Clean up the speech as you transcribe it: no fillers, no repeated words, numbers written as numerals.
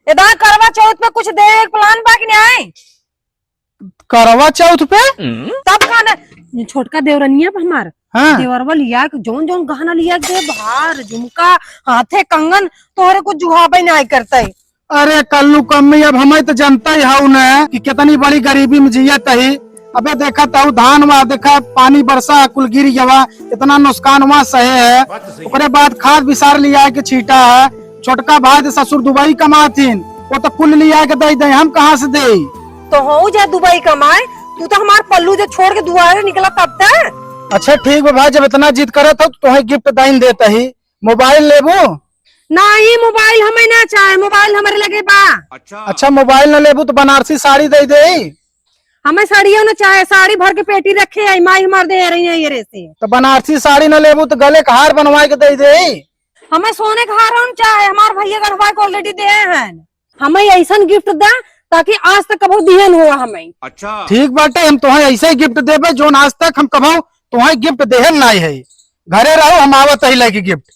इधर करवा चौथ पे कुछ दे प्लान बाकी नहीं आए। करवा चौथ पे तब खाना छोटका देवरनिया पे हमार हाँ। देवरवा लिया जोन जोन गहना लिया दे भार झुमका हाथे कंगन तोहरे कुछ जुहाबे नहीं करते। अरे कल्लू कम्मी अब हमें तो जनता ही हाउ न कि कितनी बड़ी गरीबी में जियत ही। अबे देखा ताऊ धान वहाँ देखा पानी बरसा कुल गिर गवा इतना नुकसान वहाँ सहे है। उसके बाद खाद विसार लिया के छीटा है। छोटका भाई तो ससुर दुबई कमातीन वो तो कुल लिया के दे हम कहाँ से दे। तो हो जा दुबई कमाए तू तो हमार पल्लू जो छोड़ के दुआरे निकला तब तक। अच्छा ठीक है भाई जब इतना जिद करे तो तुम्हें गिफ्ट दाइन देता ही। मोबाइल लेबो नहीं मोबाइल हमें ना चाहे मोबाइल हमारे लगे बा। अच्छा मोबाइल न लेबू तो बनारसी साड़ी दे दे। हमें साड़ियों न चाहे साड़ी भर के पेटी रखे है माई हमार दे रही है ये से। तो बनारसी साड़ी न लेबू तो गले का हार बनवा के दे दे। हमें सोने का हार चाहे हमार भैया गढ़वा को ऑलरेडी दे हैं। हमें ऐसा गिफ्ट दा ताकि आज तक कभी दिहन हुआ हमें। अच्छा ठीक बाटे हम तुम्हें ऐसे ही गिफ्ट देबे जो आज तक हम कभी तुम्हें गिफ्ट देहन नहीं है। घरे रहो हम आवत ही लेके गिफ्ट।